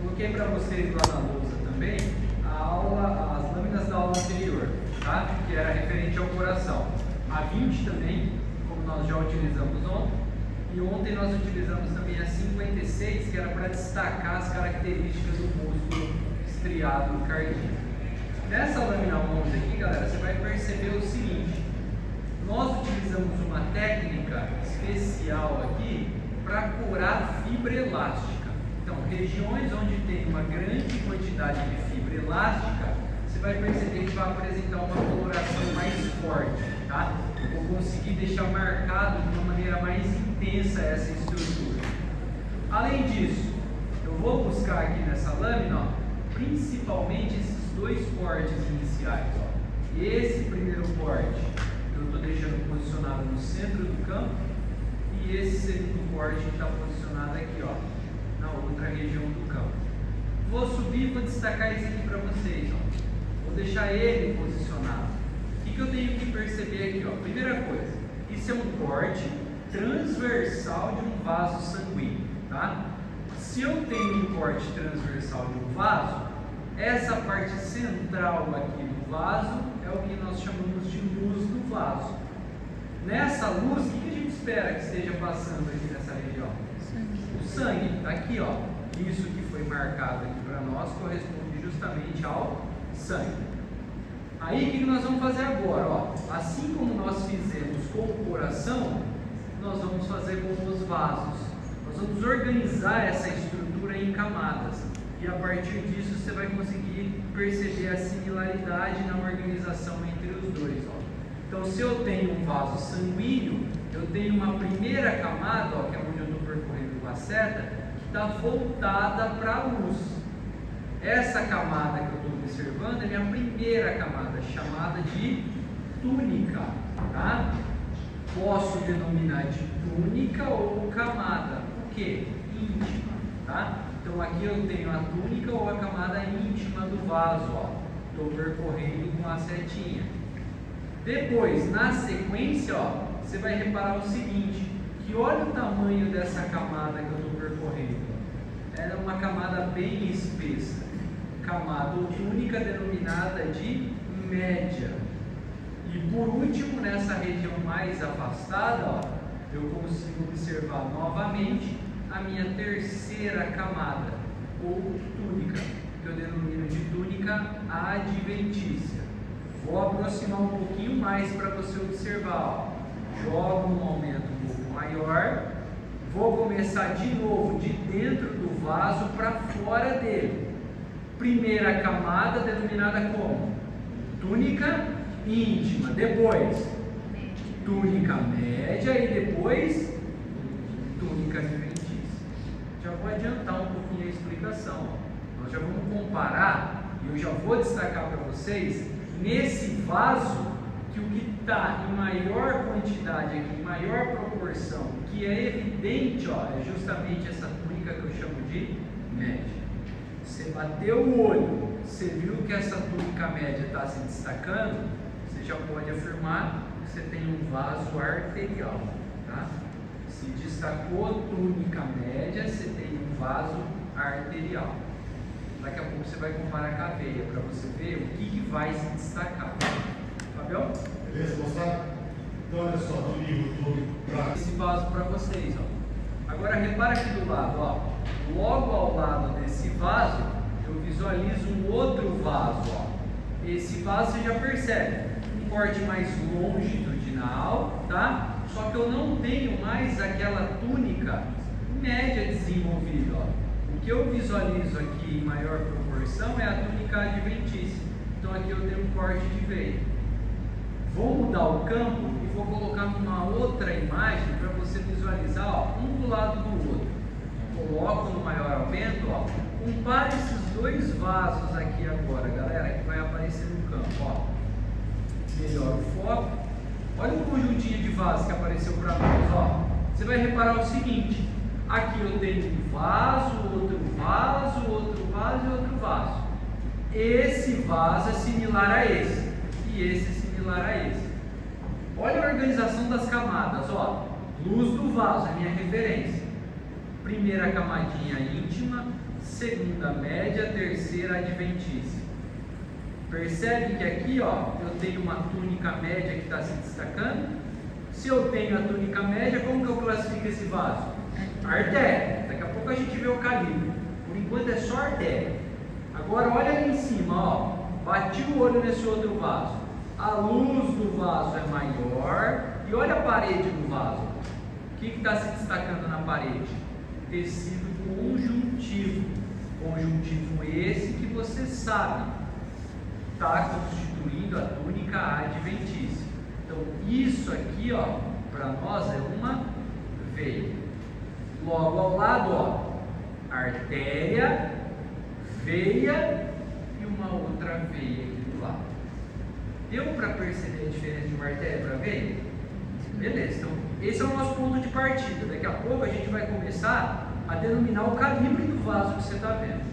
Coloquei para vocês lá na lousa também as lâminas da aula anterior, tá? Que era referente ao coração. A 20 também, como nós já utilizamos ontem. E ontem nós utilizamos também a 56, que era para destacar as características do músculo estriado cardíaco. Nessa lâmina 11 aqui, galera, você vai perceber o seguinte: nós utilizamos uma técnica especial aqui para curar fibra elástica. Então, regiões onde tem uma grande quantidade de fibra elástica, você vai perceber que vai apresentar uma coloração mais forte, tá? Eu vou conseguir deixar marcado de uma maneira mais intensa essa estrutura. Além disso, eu vou buscar aqui nessa lâmina, ó, principalmente esses dois cortes iniciais. Ó. Esse primeiro corte eu estou deixando posicionado no centro do campo e esse segundo corte está posicionado aqui, ó, na outra região do campo. Vou subir e vou destacar esse aqui para vocês. Ó. Vou deixar ele posicionado. O que eu tenho que perceber aqui? Ó? Primeira coisa, isso é um corte transversal de um vaso sanguíneo. Tá? Se eu tenho um corte transversal de um vaso, essa parte central aqui do vaso é o que nós chamamos de luz do vaso. Nessa luz, o que a gente espera que esteja passando aqui nessa região? O sangue. Está aqui, ó. Isso que foi marcado aqui para nós corresponde justamente ao sangue. Aí o que nós vamos fazer agora? Ó? Assim como nós fizemos com o coração, nós vamos fazer com os vasos. Nós vamos organizar essa estrutura em camadas. E a partir disso você vai conseguir perceber a similaridade na organização entre os dois. Ó. Então, se eu tenho um vaso sanguíneo, eu tenho uma primeira camada, ó, que é onde eu estou percorrendo com a seta, que está voltada para a luz. Essa camada que eu estou observando é minha primeira camada, chamada de túnica. Tá? Posso denominar de túnica ou camada. O que? Íntima. Tá? Então aqui eu tenho a túnica ou a camada íntima do vaso. Estou percorrendo com a setinha. Depois, na sequência, ó, você vai reparar o seguinte, que olha o tamanho dessa camada que eu estou percorrendo. Ela é uma camada bem espessa. Camada ou túnica denominada de média. E por último, nessa região mais afastada, ó, eu consigo observar novamente a minha terceira camada, ou túnica, que eu denomino de túnica adventícia. Vou aproximar um pouquinho mais para você observar. Ó. Jogo um aumento um pouco maior. Vou começar de novo de dentro do vaso para fora dele. Primeira camada denominada como? Túnica íntima. Depois, túnica média e depois, túnica adventícia. Já vou adiantar um pouquinho a explicação. Ó. Nós já vamos comparar e eu já vou destacar para vocês nesse vaso que o que está em maior quantidade aqui, em maior proporção, que é evidente, ó, é justamente essa túnica que eu chamo de média. Você bateu o olho, você viu que essa túnica média está se destacando, você já pode afirmar que você tem um vaso arterial. Tá? Se destacou túnica média, você tem um vaso arterial. Daqui a pouco você vai comparar com a veia para você ver o que vai se destacar. Fabião? Beleza, moçada? Então olha só, no livro todo Esse vaso para vocês. Ó. Agora repara aqui do lado. Ó. Logo ao lado desse vaso, eu visualizo um outro vaso. Ó. Esse vaso você já percebe. Um corte mais longitudinal, tá? Só que eu não tenho mais aquela túnica média desenvolvida. Ó. O que eu visualizo aqui em maior proporção é a túnica adventícia. Então aqui eu tenho um corte de veia. Vou mudar o campo e vou colocar numa outra imagem para você visualizar, ó, um do lado do outro. Coloco no maior aumento, ó. Compare esses dois vasos aqui agora, galera, que vai aparecer no campo. Ó. Melhora o foco. Olha o conjuntinho de vasos que apareceu para nós. Ó. Você vai reparar o seguinte. Aqui eu tenho um vaso, outro vaso, outro vaso e outro vaso. Esse vaso é similar a esse. E esse é similar a esse. Olha a organização das camadas. Ó. Luz do vaso, é minha referência. Primeira camadinha íntima, segunda média, terceira adventícia. Percebe que aqui, ó, eu tenho uma túnica média que está se destacando. Se eu tenho a túnica média, como que eu classifico esse vaso? Artéria. Daqui a pouco a gente vê o calibre. Por enquanto é só artéria. Agora olha ali em cima, ó. Bati o olho nesse outro vaso. A luz do vaso é maior. E olha a parede do vaso. O que está se destacando na parede? Tecido conjuntivo. Conjuntivo esse que você sabe está constituindo a túnica adventícia. Então isso aqui, ó, para nós é uma veia. Logo ao lado, ó, artéria, veia e uma outra veia aqui do lado. Deu para perceber a diferença de uma artéria para veia? Beleza, então esse é o nosso ponto de partida. Daqui a pouco a gente vai começar a denominar o calibre do vaso que você está vendo.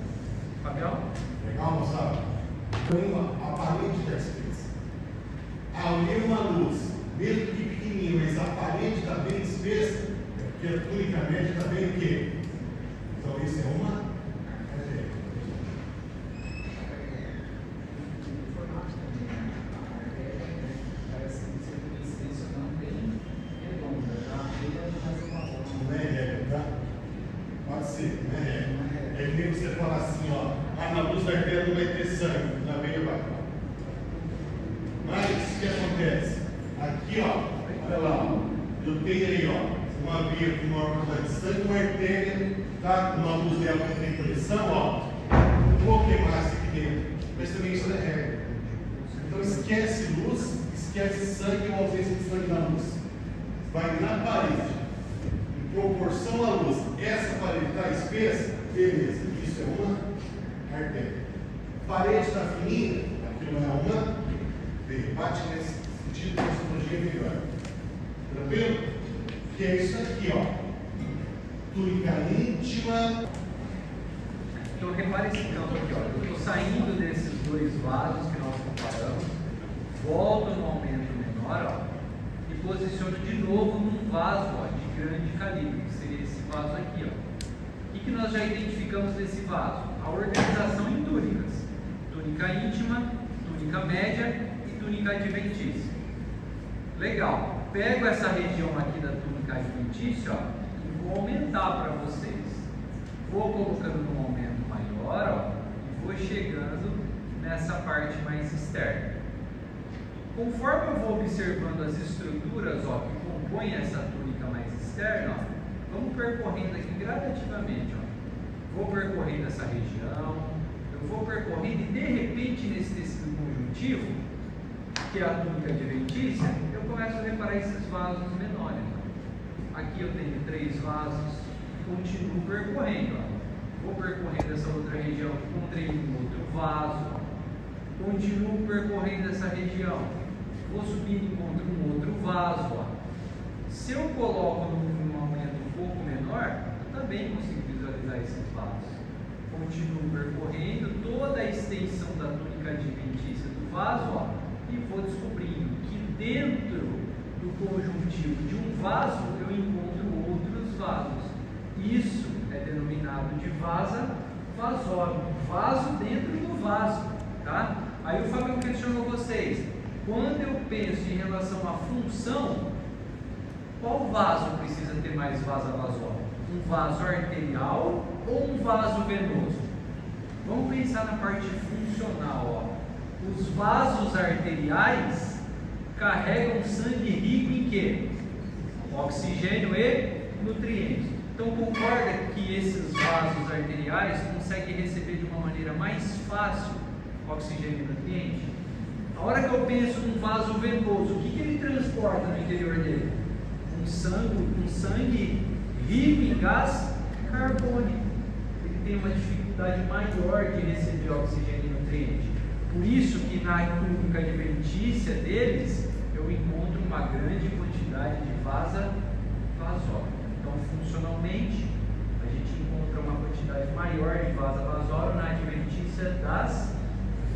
Fabião? Legal, moçada? A parede está espessa. Ali uma luz, mesmo que pequenininha, mas a parede está bem espessa, é porque a túnica média está bem o quê? Então isso é uma artéria. Não é regra, tá? Pode ser, não é regra. É que nem você fala assim, ó, na luz da artéria não vai ter sangue, na veia vai. Mas o que acontece? Aqui, ó, olha lá, ó, eu tenho aí, ó, uma veia com maior quantidade de sangue, uma artéria, tá? Uma luz dela que tem pressão, ó, um pouco mais aqui dentro. Mas também isso não é regra. Então esquece luz, esquece sangue ou ausência de sangue na luz. Vai na parede, em proporção à luz. Essa parede está espessa, beleza, isso é uma artéria. Parede está fininha, aquilo é uma veia. Bate nesse sentido, a histologia é melhor. Tranquilo? Que é isso aqui, ó. Túnica íntima. Então repare esse campo aqui, ó. Eu estou saindo desses dois vasos que nós comparamos, volto no aumento menor, ó, e posiciono de novo num vaso, ó, de grande calibre, que seria esse vaso aqui, ó. O que nós já identificamos nesse vaso? A organização em túnicas: túnica íntima, túnica média e túnica adventícia. Legal. Pego essa região aqui da túnica adventícia, ó, e vou aumentar para vocês. Vou colocando num aumento maior, ó, e vou chegando nessa parte mais externa. Conforme eu vou observando as estruturas, ó, que compõem essa túnica mais externa, ó, vamos percorrendo aqui gradativamente. Ó. Vou percorrendo essa região, eu vou percorrendo e de repente nesse tecido conjuntivo, que é a túnica adventícia, eu começo a reparar esses vasos menores. Ó. Aqui eu tenho 3 vasos, continuo percorrendo. Ó. Vou percorrendo essa outra região, encontrei um outro vaso, continuo percorrendo essa região, vou subindo e encontro um outro vaso. Ó. Se eu coloco num aumento um pouco menor, eu também consigo visualizar esses vasos. Continuo percorrendo toda a extensão da túnica adventícia do vaso, ó, e vou descobrindo que dentro do conjuntivo de um vaso eu encontro outros vasos. Isso é denominado de vasório, vaso dentro do vaso, tá? Aí o Fábio questionou vocês: quando eu penso em relação à função, qual vaso precisa ter mais vasório? Um vaso arterial ou um vaso venoso? Vamos pensar na parte funcional, ó. Os vasos arteriais carregam sangue rico em quê? Oxigênio e nutrientes. Então concorda que esses vasos arteriais conseguem receber de uma maneira mais fácil oxigênio e nutriente? A hora que eu penso num vaso venoso, o que ele transporta no interior dele? Um sangue rico em gás carbônico. Ele tem uma dificuldade maior de receber oxigênio e nutriente. Por isso que na túnica adventícia deles eu encontro uma grande quantidade de vasório. Então, funcionalmente, a gente encontra uma quantidade maior de vasório na adventícia das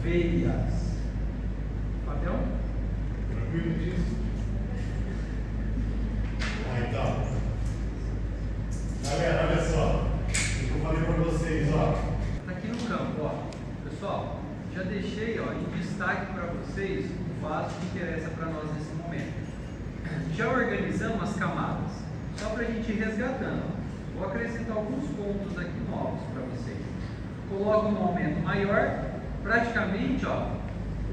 veias. Fabião? Tranquilo disso? Então, galera, olha só. vocês o vaso que interessa para nós nesse momento. Já organizamos as camadas, só para a gente ir resgatando. Vou acrescentar alguns pontos aqui novos para vocês. Coloco um aumento maior, praticamente, ó,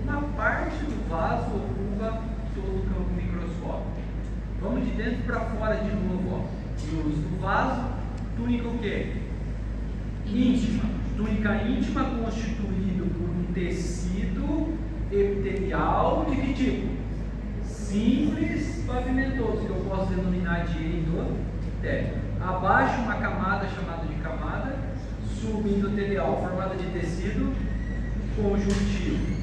uma parte do vaso ocupa todo o campo microscópico. Vamos de dentro para fora de novo, ó. Luz do vaso, túnica o quê? Íntima. Túnica íntima constituído por um tecido epitelial de que tipo? Simples pavimentoso, que eu posso denominar de endotélio. Abaixo uma camada chamada de camada subendotelial, formada de tecido conjuntivo.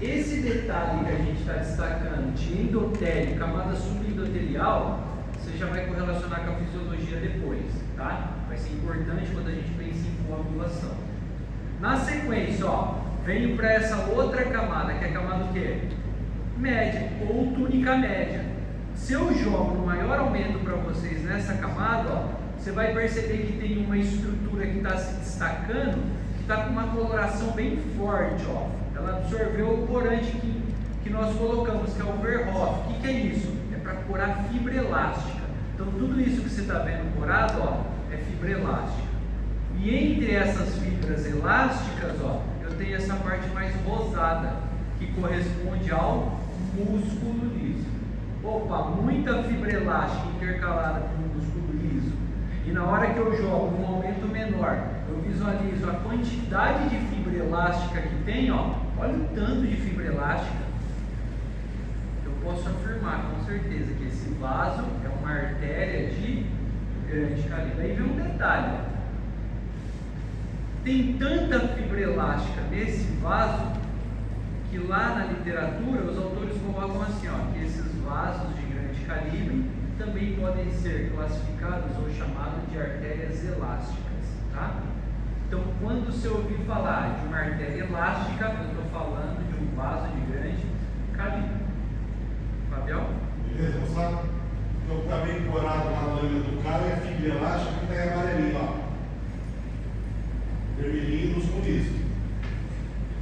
Esse detalhe que a gente está destacando de endotélio, camada subendotelial, você já vai correlacionar com a fisiologia depois, tá? Vai ser importante quando a gente pensa em coagulação. Na sequência, ó, venho para essa outra camada, que é a camada o quê? Média, ou túnica média. Se eu jogo um maior aumento para vocês nessa camada, ó, você vai perceber que tem uma estrutura que está se destacando, que está com uma coloração bem forte, ó. Ela absorveu o corante que nós colocamos, que é o Verhoff. O que é isso? É para corar fibra elástica. Então tudo isso que você está vendo corado, ó, é fibra elástica. E entre essas fibras elásticas, ó, eu tenho essa parte mais rosada, que corresponde ao músculo liso. Opa, muita fibra elástica intercalada com o músculo liso. E na hora que eu jogo um aumento menor, eu visualizo a quantidade de fibra elástica que tem, ó. Olha o tanto de fibra elástica. Eu posso afirmar com certeza que esse vaso é uma artéria de grande calibre. Aí vem um detalhe, ó. Tem tanta fibra elástica nesse vaso que lá na literatura os autores colocam assim, ó, que esses vasos de grande calibre também podem ser classificados ou chamados de artérias elásticas, tá? Então, quando você ouvir falar de uma artéria elástica, eu estou falando de um vaso de grande calibre. Fabião? Beleza, moçada? Então, está bem corado na lâmina do cara e a fibra elástica que está em amarelinho, ó. Vermelhinho nos colistos.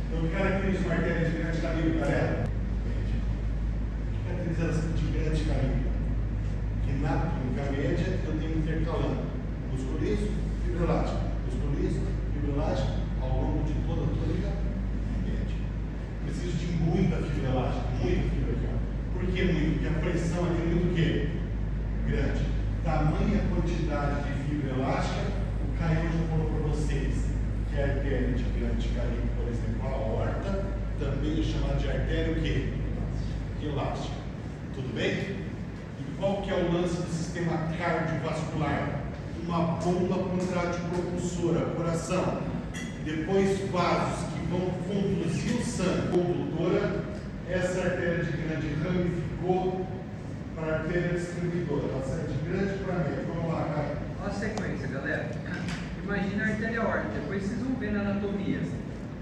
Então, o que caracteriza uma artéria de grande calibre, galera? O que caracteriza ela de grande calibre? Que na túnica média eu tenho intercalando músculo liso, fibra elástica, músculo liso, fibra elástica, ao longo de toda a túnica média. Preciso de muita fibra elástica, muita fibra aqui, ó. Por que muito? Porque a pressão aqui é muito o quê? Grande. Tamanha quantidade de fibra elástica, o Caio já falou para vocês que a artéria de grande calibre, por exemplo, a aorta, também é chamada de artéria o quê? Elástica. Tudo bem? Qual que é o lance do sistema cardiovascular? Uma bomba contrátil-propulsora, coração. Depois vasos que vão conduzir o sangue. Condutora, essa artéria de grande ramificou para a artéria distribuidora. Ela sai de grande para média. Vamos lá, cara. Olha a sequência, galera. Imagina a artéria aórtica. Depois vocês vão ver na anatomia.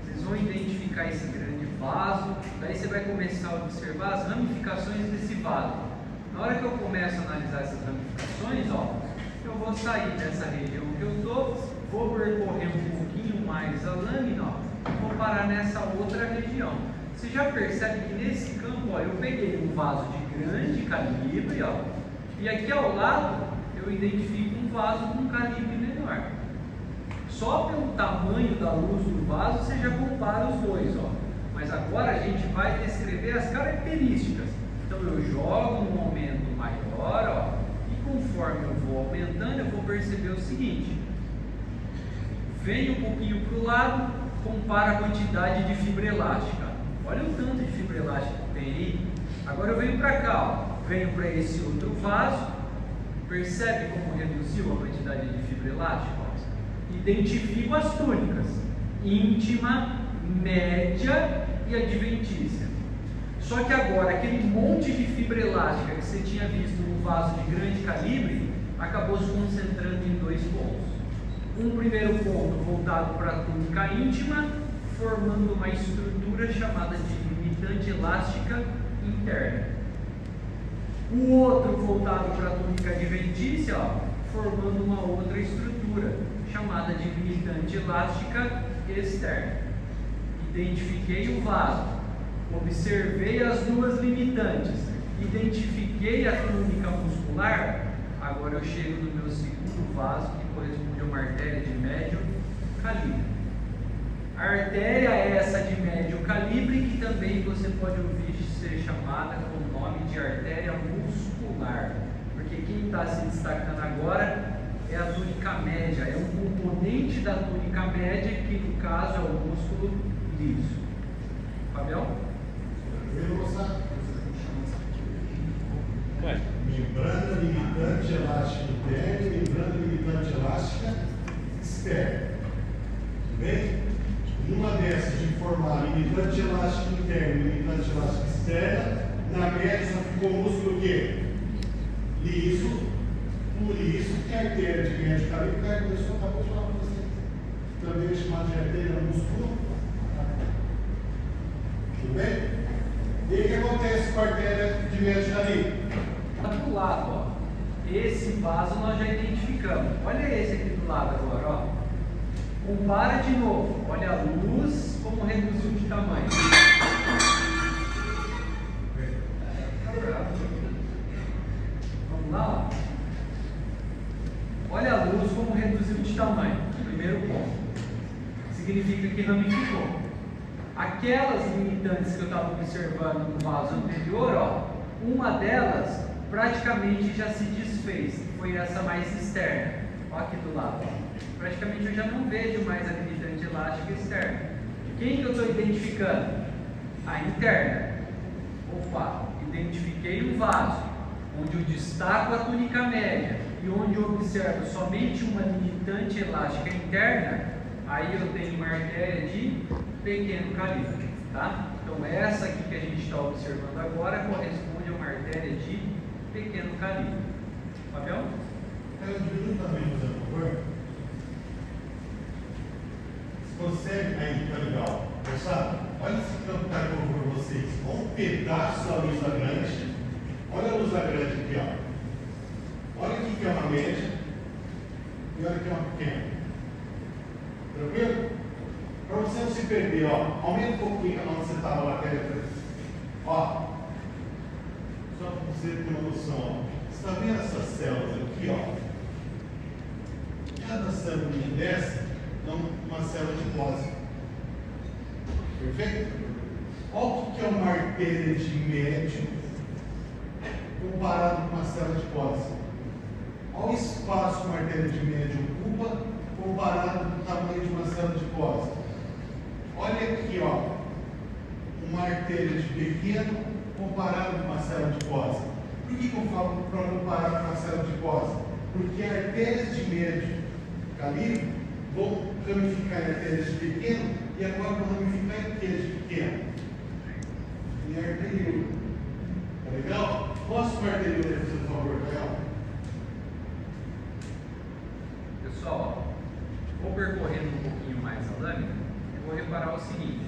Vocês vão identificar esse grande vaso. Daí você vai começar a observar as ramificações desse vaso. Na hora que eu começo a analisar essas ramificações, ó, eu vou sair dessa região que eu estou, vou percorrer um pouquinho mais a lâmina, ó, e vou parar nessa outra região. Você já percebe que nesse campo, ó, eu peguei um vaso de grande calibre, ó, e aqui ao lado eu identifico um vaso com calibre menor. Só pelo tamanho da luz do vaso você já compara os dois, ó. Mas agora a gente vai descrever as características. Então eu jogo um aumento maior, ó, e conforme eu vou aumentando, eu vou perceber o seguinte: venho um pouquinho para o lado, compara a quantidade de fibra elástica. Olha o tanto de fibra elástica que tem aí. Agora eu venho para cá, ó, venho para esse outro vaso, percebe como reduziu a quantidade de fibra elástica? Ó. Identifico as túnicas: íntima, média e adventícia. Só que agora, aquele monte de fibra elástica que você tinha visto no vaso de grande calibre, acabou se concentrando em dois pontos. Um primeiro ponto voltado para a túnica íntima, formando uma estrutura chamada de limitante elástica interna. O outro voltado para a túnica adventícia, ó, formando uma outra estrutura, chamada de limitante elástica externa. Identifiquei o vaso. observei as duas limitantes, identifiquei a túnica muscular, agora eu chego no meu segundo vaso, que corresponde a uma artéria de médio calibre. A artéria é essa de médio calibre, que também você pode ouvir ser chamada com o nome de artéria muscular, porque quem está se destacando agora é a túnica média, é um componente da túnica média, que no caso é o músculo liso. Fabião? Membrana limitante elástica interna, membrana limitante elástica externa. Tudo bem? Numa dessas de formar limitante elástica interna e limitante elástica externa, na média só ficou o músculo o quê? Liso, por isso que a artéria de médio calibre, que eu acabou de falar para vocês, também é chamada de artéria muscular. Tudo bem? E aí o que acontece com a artéria de médio calibre? Está do lado, ó. Esse vaso nós já identificamos. Olha esse aqui do lado agora, ó. Compara de novo. Olha a luz, como reduziu de tamanho. Vamos lá, ó. Olha a luz, como reduziu de tamanho. Primeiro ponto. Significa que ramificou. Aquelas limitantes que eu estava observando no vaso anterior, ó, uma delas praticamente já se desfez, foi essa mais externa, ó, aqui do lado, ó. Praticamente eu já não vejo mais a limitante elástica externa. Quem que eu estou identificando? A interna. Opa, identifiquei um vaso, onde eu destaco a túnica média e onde eu observo somente uma limitante elástica interna, aí eu tenho uma artéria de pequeno calibre, tá? Então essa aqui que a gente está observando agora corresponde a uma artéria de pequeno calibre. Fabião? Eu diminui também, por favor. Você consegue aí, tá legal. Pessoal, olha esse campo que eu vou para vocês. Um pedaço da luz da grande. Olha a luz da grande aqui, ó. Olha aqui que é uma média e olha aqui é uma pequena. Tranquilo? Para você não se perder, ó, aumenta um pouquinho onde você estava lá dentro. Ó, só para você ter uma noção, ó. Você está vendo essas células aqui, ó? Cada célula dessa é uma célula de pose. Perfeito? Olha o que é uma artéria de médio comparado com uma célula de pose. Olha o espaço que uma artéria de médio ocupa comparado com o tamanho de uma célula de pose. Olha aqui, ó, uma artéria de pequeno comparado com uma célula de pose. Por que eu falo para comparar com uma célula de pose? Porque artérias de médio calibre vão ramificar em artérias de pequeno e agora vão ramificar em artérias de pequeno. E arterial. Tá legal? Posso para arterial, por favor, Rael? Pessoal, vou percorrendo um pouquinho mais a lâmina, eu vou reparar o seguinte: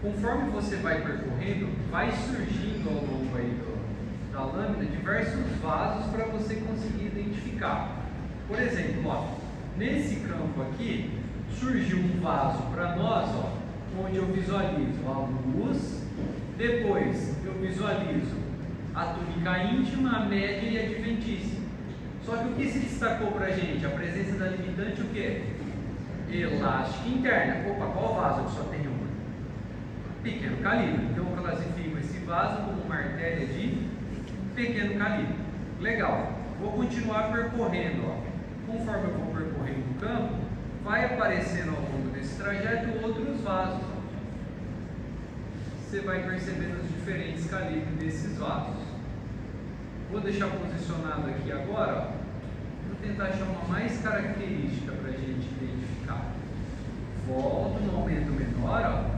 conforme você vai percorrendo, vai surgindo ao longo aí da lâmina diversos vasos para você conseguir identificar. Por exemplo, ó, nesse campo aqui surgiu um vaso para nós, ó, onde eu visualizo a luz, depois eu visualizo a túnica íntima, a média e a adventícia. Só que o que se destacou para a gente? A presença da limitante, o quê? Elástica interna. Opa, qual vaso que só tem uma? Pequeno calibre. Então eu classifico esse vaso como uma artéria de pequeno calibre. Legal. Vou continuar percorrendo, ó. Conforme eu vou percorrendo o campo, vai aparecendo ao longo desse trajeto outros vasos. Você vai percebendo os diferentes calibres desses vasos. Vou deixar posicionado aqui agora, ó. Vou tentar achar uma mais característica para a gente identificar. Volto no aumento menor, ó.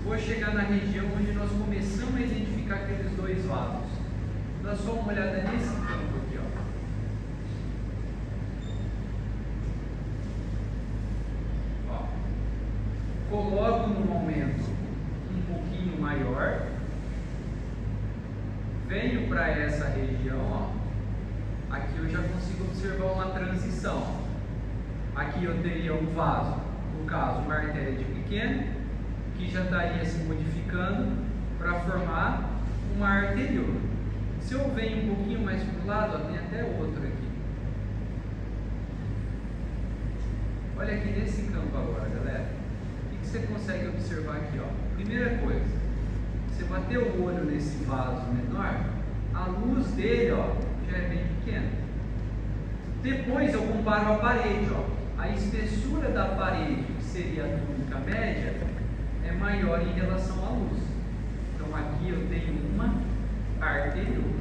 Vou chegar na região onde nós começamos a identificar aqueles dois vasos. Dá só uma olhada nesse campo aqui, ó. Coloco num aumento um pouquinho maior. Venho para essa região, ó. Aqui eu já consigo observar uma transição. Aqui eu teria um vaso, no caso uma artéria de pequeno, que já estaria se modificando para formar uma arteríola. Se eu venho um pouquinho mais para o lado, ó, tem até outro aqui. Olha aqui nesse campo agora, galera. O que você consegue observar aqui? Ó? Primeira coisa, você bater o olho nesse vaso menor, a luz dele, ó, já é bem pequena. Depois eu comparo a parede, ó. A espessura da parede, que seria a túnica média, é maior em relação à luz. Então aqui eu tenho uma arteríola.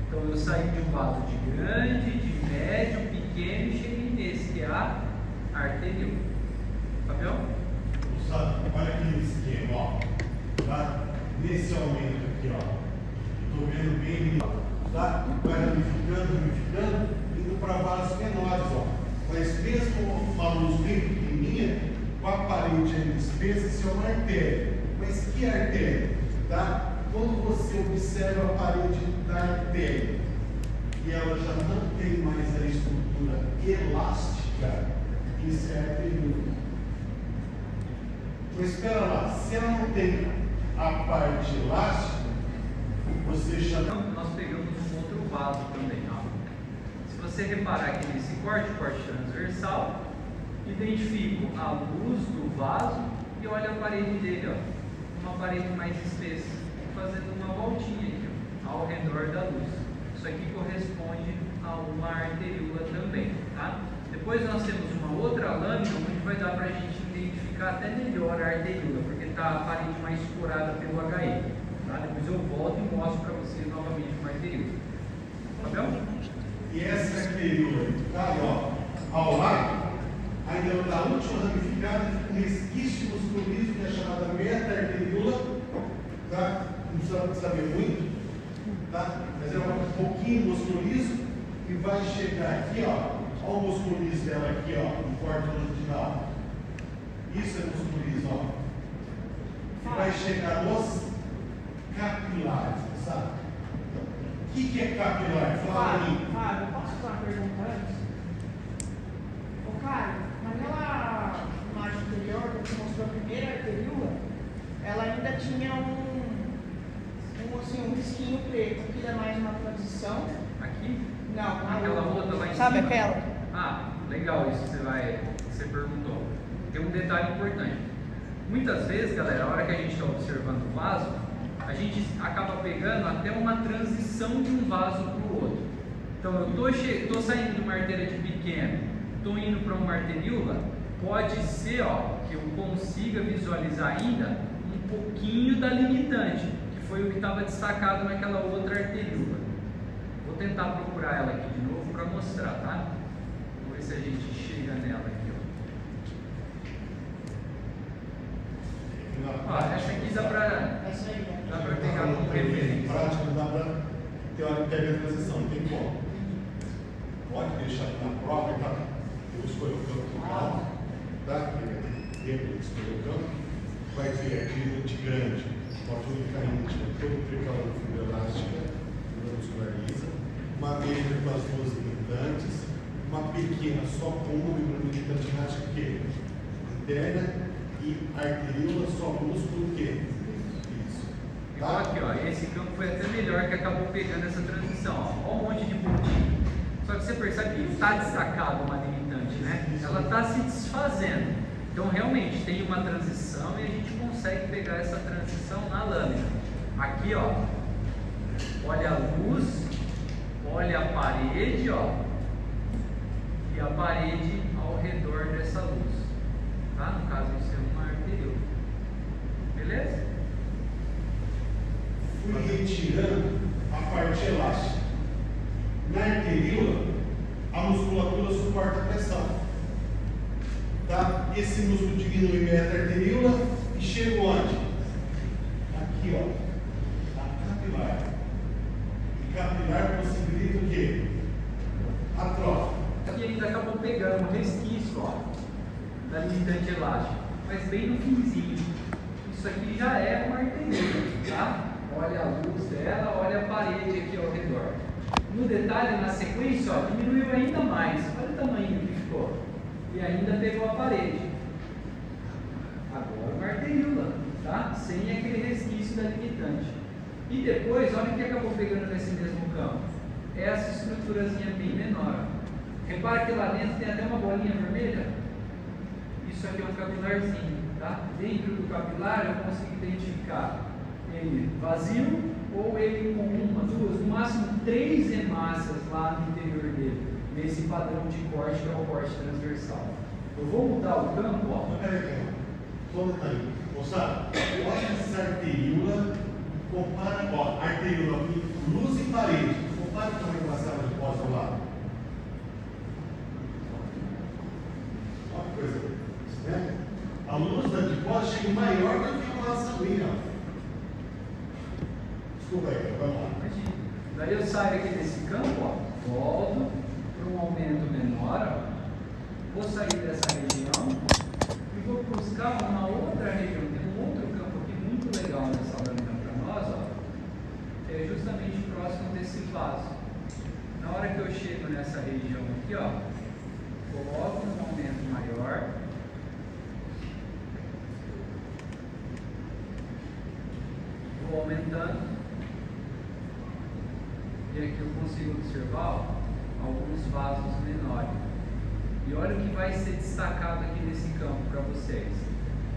Então eu saí de um vaso de grande, de médio, pequeno e cheguei nesse, que é a arteríola. Fabião? Olha aqui nesse esquema, ó. Tá? Nesse aumento aqui, ó. Estou vendo bem, tá? Vai ramificando, indo para vasos menores, ó. Mas mesmo uma luz bem pequenininha, com a parede ainda espessa, isso é uma artéria. Mas que artéria? Tá? Quando você observa a parede da artéria e ela já não tem mais a estrutura elástica, isso é arteríola. Mas espera lá, se ela não tem a parte elástica, você já... Nós pegamos um outro vaso também, ó. Se você reparar aqui nesse corte transversal, identifico a luz do vaso e olho a parede dele, ó. Uma parede mais espessa, fazendo uma voltinha aqui, ó, ao redor da luz. Isso aqui corresponde a uma arteríola também, tá? Depois nós temos uma outra lâmina onde vai dar para a gente identificar até melhor a arteríola, porque está a parede mais escorada pelo HE. Tá? Depois eu volto e mostro para vocês novamente uma arteríola. Tá bom? E essa arteríola que está aí, ó, ao lado, ainda está a última ramificada com resquício musculoso, que é chamada meta-arteríola. Tá? Não precisa saber muito, tá? Mas é um pouquinho musculoso e vai chegar aqui, ó. Olha o musculoso dela aqui, ó, no corte longitudinal. Isso é musculoso, ó. E vai chegar nos capilares, sabe? O que é capilar? Fala pra mim. Fábio, posso fazer uma pergunta antes? Ô, Caio, naquela imagem anterior que você mostrou a primeira arteríola, ela ainda tinha um risquinho preto. Aqui dá mais uma transição. Aqui? Não, aquela outra lá em sabe cima. aquela? Ah, legal isso que você perguntou. Tem um detalhe importante. Muitas vezes, galera, a hora que a gente está observando o vaso, a gente acaba pegando até uma transição de um vaso para o outro. Então, eu estou saindo de uma artéria de pequeno, estou indo para uma arteríola, pode ser, ó, que eu consiga visualizar ainda um pouquinho da limitante, que foi o que estava destacado naquela outra arteríola. Vou tentar procurar ela aqui de novo para mostrar, tá? Vamos ver se a gente chega nela aqui, ó. Essa aqui dá para pegar como referência. Prática, dá para ter hora que pega a transição, não tem como. Pode deixar na prova, tá? Eu escolho o campo do carro, tá? Dentro de escolher o campo, vai ver aqui de grande, pode ficar íntima, todo tricalão de fibra elástica, fibra muscular lisa, uma média com as duas limitantes, uma pequena só com uma fibra limitante elástica que interna e arteríola só músculo que isso. Igual aqui, ó, esse campo foi até melhor que acabou pegando essa transição, ó. Olha um monte de pontinho. Só que você percebe que está destacado uma limitante, né? Ela está se desfazendo. Então realmente tem uma transição e a gente consegue pegar essa transição na lâmina. Aqui, ó, olha a luz, olha a parede, ó, e a parede ao redor dessa luz. Tá? No caso, isso é uma arteríola. Beleza? Fui retirando a parte elástica. Na arteríola, a musculatura suporta a pressão. Tá? Esse músculo diminui meta-arteríola e chega onde? Aqui, ó. A capilar. E capilar possibilita o quê? A troca. Aqui ainda acabou pegando um resquício, ó, da limitante elástica, mas bem no finzinho. Isso aqui já é uma arteríola, tá? Olha a luz dela, olha a parede aqui ao redor. No detalhe, na sequência, ó, diminuiu ainda mais. Olha o tamanho que ficou. E ainda pegou a parede. Agora uma arteríola. tá? Sem aquele resquício da limitante. E depois, olha o que acabou pegando nesse mesmo campo. Essa estruturazinha bem menor. Repara que lá dentro tem até uma bolinha vermelha. Isso aqui é um capilarzinho, tá? Dentro do capilar eu consigo identificar ele vazio ou ele com uma, duas, no máximo 3 hemácias lá no interior dele, nesse padrão de corte que é o corte transversal. Eu vou mudar o campo, ó. Peraí, só um detalhe. Moçada, olha essa arteríola, compara, ó, arteríola, luz e parede. Compara o tamanho da sala de pós ao lado. Olha que coisa, né? A luz da de pós chega maior do que uma sanguínea. Desculpa aí, vamos lá. Imagina. Daí eu saio aqui desse campo, ó, volto para um aumento menor, ó. Vou sair dessa região e vou buscar uma outra região. Tem um outro campo aqui muito legal nessa lâmina para nós, ó, que é justamente próximo desse vaso. Na hora que eu chego nessa região aqui, ó, coloco um aumento maior. Vou aumentando. E aqui eu consigo observar, ó, alguns vasos menores. E olha o que vai ser destacado aqui nesse campo para vocês.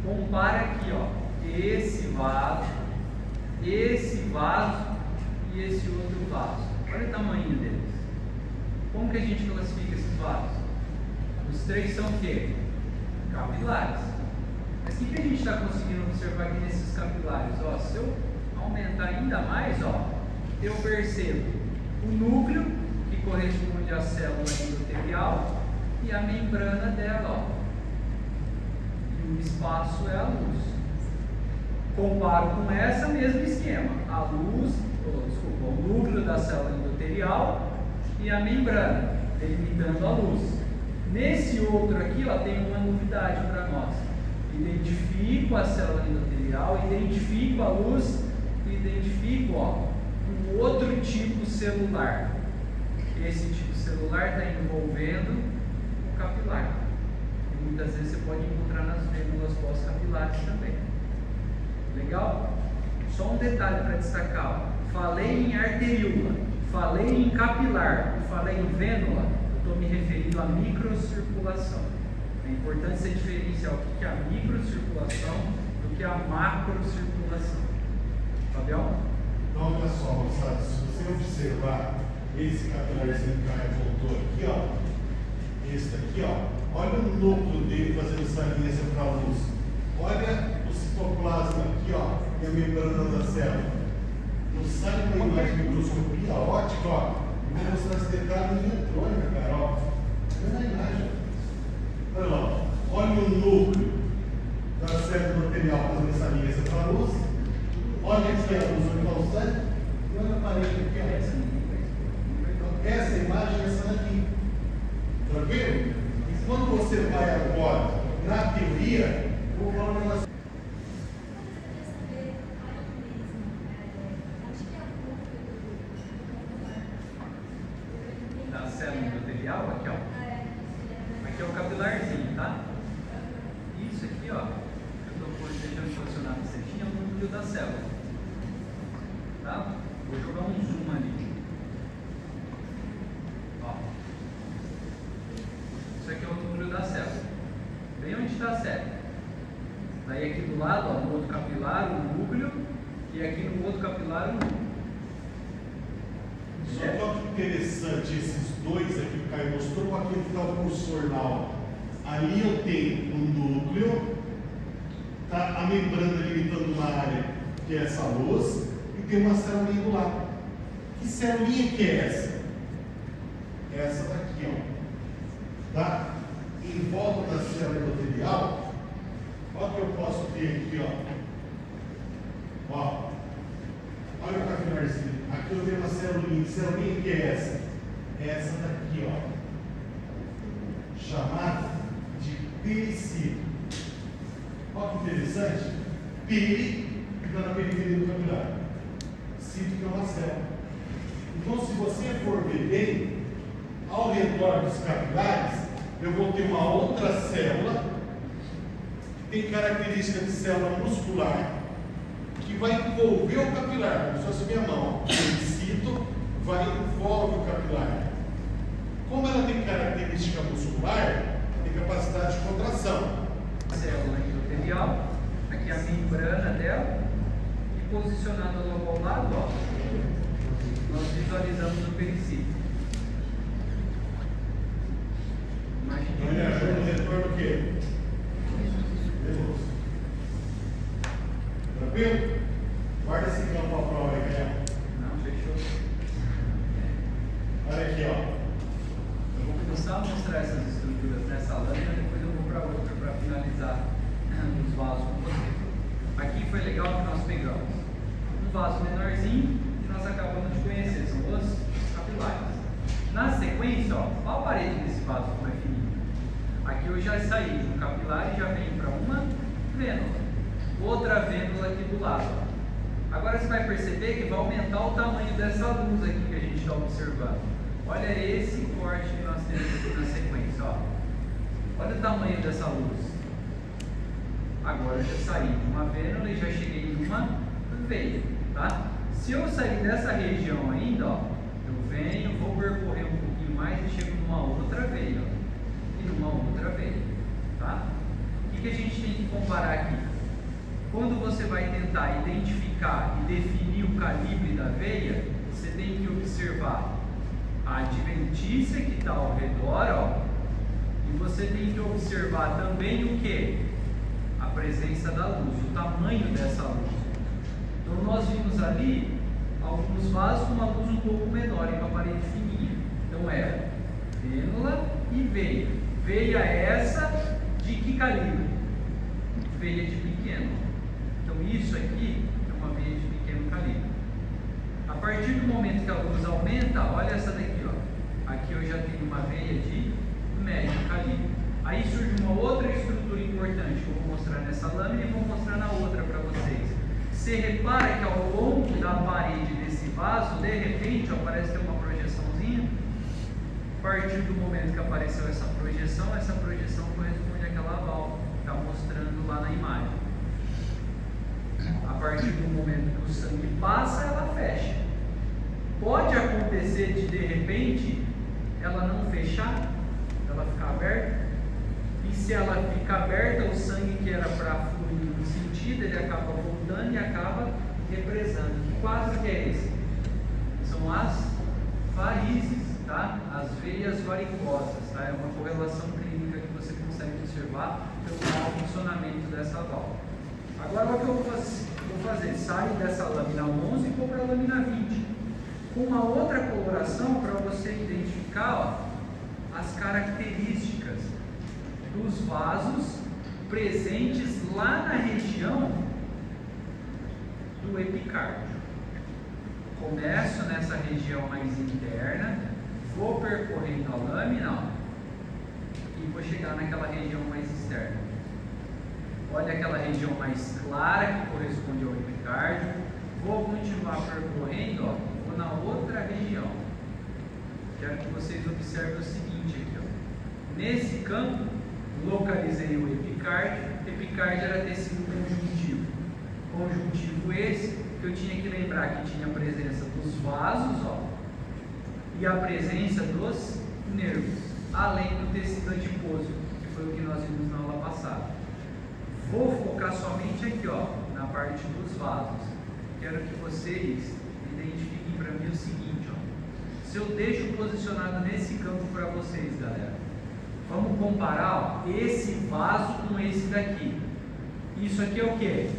Compara aqui, ó, esse vaso e esse outro vaso. Olha o tamanho deles. Como que a gente classifica esses vasos? Os 3 são o quê? Capilares. Mas o que a gente está conseguindo observar aqui nesses capilares? Ó, se eu aumentar ainda mais, ó, eu percebo o núcleo, que corresponde à célula endotelial, e a membrana dela, ó. E o espaço é a luz. Comparo com essa mesmo esquema. A luz, o núcleo da célula endotelial e a membrana, delimitando a luz. Nesse outro aqui, ó, tem uma novidade para nós. Identifico a célula endotelial, identifico a luz, identifico, ó, um outro tipo celular. Esse tipo celular está envolvendo capilar. E muitas vezes você pode encontrar nas vênulas pós-capilares também. Legal? Só um detalhe para destacar. Ó. Falei em arteríola, falei em capilar e falei em vênula, eu estou me referindo à microcirculação. É importante você diferenciar o que é a microcirculação do que é a macrocirculação. Fabião? Então, olha só, moçada, se você observar esse capilarzinho que a voltou aqui, ó. Esse aqui, ó, olha o núcleo dele fazendo saliência para a luz. Olha o citoplasma aqui, ó, e a membrana da célula. Não sai uma imagem de microscopia ótica, ó. Eu vou mostrar esse detalhe em eletrônica, cara, ó. Olha a imagem. Olha lá, olha o núcleo da célula endotelial fazendo saliência para a luz. Olha aqui a luz onde está o sangue. E olha a parede aqui, ó. Essa imagem é essa daqui. Tranquilo? E quando você vai agora na teoria, eu vou falar um negócio. Da célula endotelial, aqui, ó. Aqui é o capilarzinho, tá? Isso aqui, ó, que eu estou deixando posicionado na setinha, é o núcleo da célula. Tá? Vou jogar um zoom ali. Isso aqui é o núcleo da célula. Bem onde está a célula. Daí aqui do lado, ó, no outro capilar, o núcleo. E aqui no outro capilar, o núcleo. Só que olha que interessante esses dois aqui que o Caio mostrou com aquele que está o cursor na aula. Ali eu tenho um núcleo, tá, a membrana limitando uma área que é essa luz, e tem uma célulinha do lado. Que célulinha que é essa? Essa daqui, ó. Tá? Em volta da célula endotelial, olha o que eu posso ter aqui, ó. Olha o capilarzinho. Aqui eu tenho uma célulinha. Que célulinha que é essa? Essa daqui, ó. Chamada de pericito. Olha que interessante. Peri fica na periferia do capilar. Cito que é uma célula. Então, se você for ver bem, ao redor dos capilares, eu vou ter uma outra célula tem característica de célula muscular que vai envolver o capilar, como se fosse minha mão. Excito, vai envolve o capilar. Como ela tem característica muscular, tem capacidade de contração. A célula endotelial, aqui a membrana dela, e posicionada logo ao lado, ó, nós visualizamos o pericítio. Então ele ajuda no retorno o quê? Venoso. Tranquilo? Guarda esse campo para a prova aí, galera. Não, fechou. Olha aqui, ó. Eu vou começar a mostrar essas estruturas nessa lâmina, depois eu vou para outra para finalizar os vasos com vocês. Aqui foi legal que nós pegamos um vaso menorzinho que nós acabamos de conhecer, são os capilares. Na sequência, ó a parede desse vaso como é fininho. Aqui eu já saí de um capilar e já venho para uma vênula. Outra vênula aqui do lado. Agora você vai perceber que vai aumentar o tamanho dessa luz aqui que a gente está observando. Olha esse corte que nós temos aqui na sequência. Ó. Olha o tamanho dessa luz. Agora eu já saí de uma vênula e já cheguei em uma veia. Tá? Se eu sair dessa região ainda, ó, eu venho, vou percorrer um pouquinho mais e chego numa outra veia. Ó, e numa outra veia. Tá? O que a gente tem que comparar aqui? Quando você vai tentar identificar e definir o calibre da veia, você tem que observar a adventícia que está ao redor, ó, e você tem que observar também o que? A presença da luz, o tamanho dessa luz. Então nós vimos ali alguns vasos com uma luz um pouco menor e com a parede fininha. Então era vênula e veia. Veia essa de que calibre? Veia de pequeno. Então isso aqui é uma veia de pequeno calibre. A partir do momento que a luz aumenta, olha essa daqui, ó. Aqui eu já tenho uma veia de médio calibre. Aí surge uma outra estrutura importante que eu vou mostrar nessa lâmina e vou mostrar na outra para vocês. Você repara que ao longo da parede desse vaso, de repente, ó, parece ter uma projeçãozinha. A partir do momento que apareceu essa projeção corresponde àquela válvula que está mostrando lá na imagem. A partir do momento que o sangue passa, ela fecha. Pode acontecer de repente, ela não fechar, ela ficar aberta. E se ela ficar aberta, o sangue que era para fluir no sentido, ele acaba voltando e acaba represando. Que quadro que é esse? São as varizes, tá? As veias varicosas, tá? É uma correlação clínica que você consegue observar pelo mau funcionamento dessa válvula. Agora o que eu vou fazer? Saio dessa lâmina 11 e vou para a lâmina 20. Com uma outra coloração para você identificar, ó, as características dos vasos presentes lá na região do epicárdio. Começo nessa região mais interna, vou percorrendo a lâmina, ó, e vou chegar naquela região mais externa. Olha aquela região mais clara que corresponde ao epicárdio. Vou continuar percorrendo, ó, vou na outra região. Quero que vocês observem o seguinte aqui, ó. Nesse campo, localizei o epicárdio. Epicárdio era tecido conjuntivo. Conjuntivo esse que eu tinha que lembrar que tinha a presença dos vasos, ó, e a presença dos nervos, além do tecido adiposo, que foi o que nós vimos na aula passada. Vou focar somente aqui, ó, na parte dos vasos. Quero que vocês identifiquem para mim o seguinte, ó. Se eu deixo posicionado nesse campo para vocês, galera, vamos comparar, ó, esse vaso com esse daqui. Isso aqui é o que?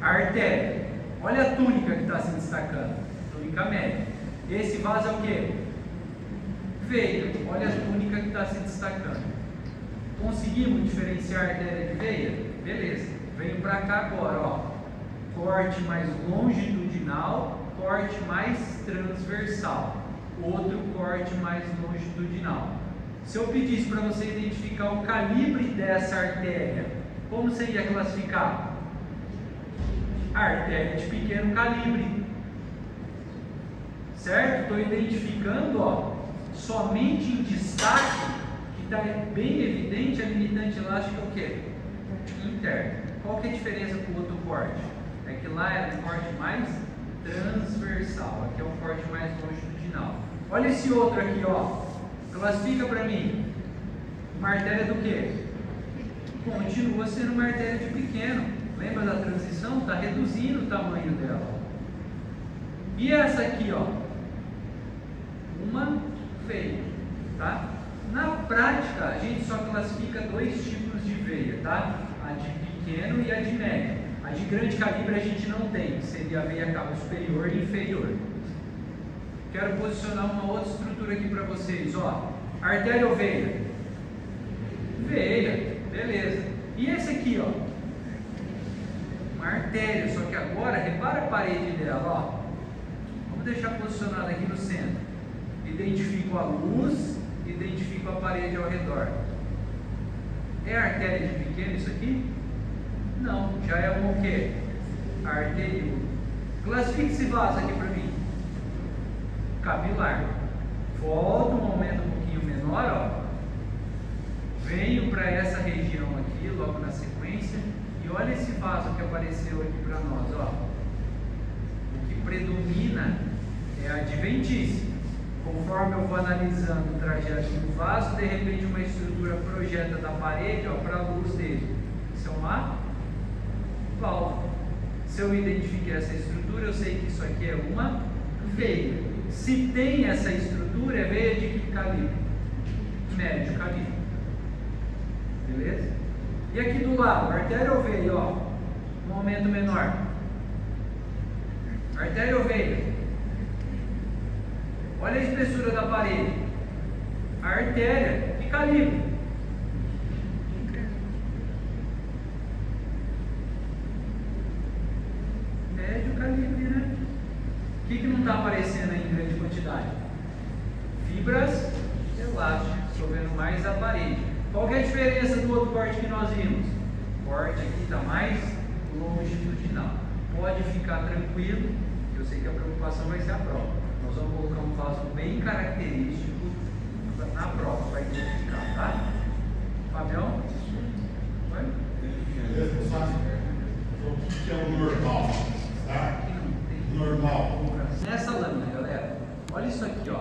A artéria. Olha a túnica que está se destacando, túnica média. Esse vaso é o que? Veia. Olha a túnica que está se destacando. Conseguimos diferenciar a artéria de veia? Beleza. Venho para cá agora, ó. Corte mais longitudinal, corte mais transversal. Outro corte mais longitudinal. Se eu pedisse para você identificar o calibre dessa artéria, como você ia classificar? A artéria de pequeno calibre. Certo? Estou identificando, ó, somente em destaque, que está bem evidente, a limitante elástica é o quê? interno. Qual que é a diferença com o outro corte? É que lá é um corte mais transversal, aqui é um corte mais longitudinal. Olha esse outro aqui, ó. Classifica para mim. Uma artéria do quê? Continua sendo uma artéria de pequeno. Lembra da transição? Está reduzindo o tamanho dela. E essa aqui, ó, uma veia, tá? Na prática, a gente só classifica dois tipos de veia, tá? A de pequeno e a de médio. A de grande calibre a gente não tem, seria a veia cava superior e inferior. Quero posicionar uma outra estrutura aqui para vocês, ó. Artéria ou veia? Veia, beleza. E esse aqui, ó, uma artéria, só que agora, repara a parede dela, ó. Vamos deixar posicionada aqui no centro. Identifico a luz, identifico a parede ao redor. É artéria de pequeno isso aqui? Não, já é uma o quê? Arteriúdo. Classifique esse vaso aqui para mim. Capilar. Volto um momento um pouquinho menor, ó. Venho para essa região aqui, logo na sequência, e olha esse vaso que apareceu aqui para nós, ó. O que predomina é a adventice. Conforme eu vou analisando o trajeto do vaso, de repente uma estrutura projeta da parede para a luz dele. Isso é uma válvula. Se eu identifiquei essa estrutura, eu sei que isso aqui é uma veia. Se tem essa estrutura, é veia de que calibre? Médio calibre. Beleza? E aqui do lado, artéria ou veia, ó, um aumento menor. Artéria ou veia? Olha a espessura da parede. A artéria, que calibre? Médio calibre, né? O que não está aparecendo aí em grande quantidade? Fibras elásticas, dissolvendo mais a parede. Qual que é a diferença do outro corte que nós vimos? O corte aqui está mais longitudinal. Pode ficar tranquilo, que eu sei que a preocupação vai ser a prova. Nós vamos colocar um vaso bem característico na prova para identificar, tá? Fabião? Vai? Beleza, pessoal? Então, o que é o normal? Tá? Normal. Nessa lâmina, galera, olha isso aqui, ó.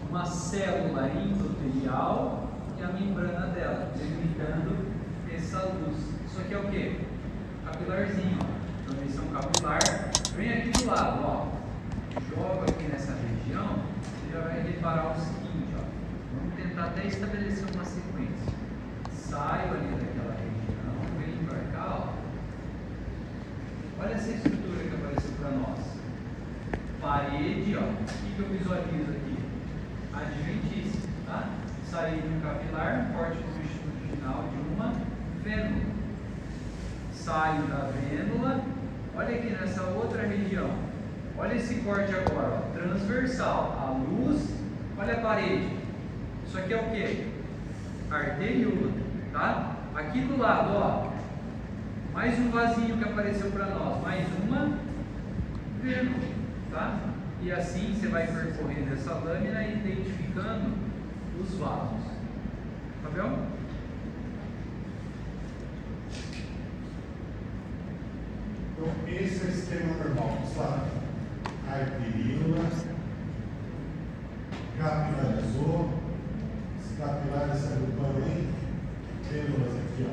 Uma célula endotelial e a membrana dela, delimitando essa luz. Isso aqui é o quê? Capilarzinho, ó. Transmissão capilar. Vem aqui do lado, ó. Jogo aqui nessa região, você já vai reparar o seguinte, ó. Vamos tentar até estabelecer uma sequência. Saio ali daquela região, venho para cá, ó. Olha essa estrutura que apareceu para nós. Parede, ó. O que eu visualizo aqui? Adventice, tá? Saí de um capilar, corte longitudinal de uma vênula. Saio da vênula, olha aqui nessa outra região. Olha esse corte agora, ó, transversal, a luz, olha a parede. Isso aqui é o que? Arteriúdo, tá? Aqui do lado, ó, mais um vasinho que apareceu para nós, mais uma vênula, tá? E assim você vai percorrendo essa lâmina e identificando os vasos. Tá vendo? Então, esse é o esquema normal, pessoal. Arteríola, capilarizou, os capilares se agrupando em vênulas aqui, ó.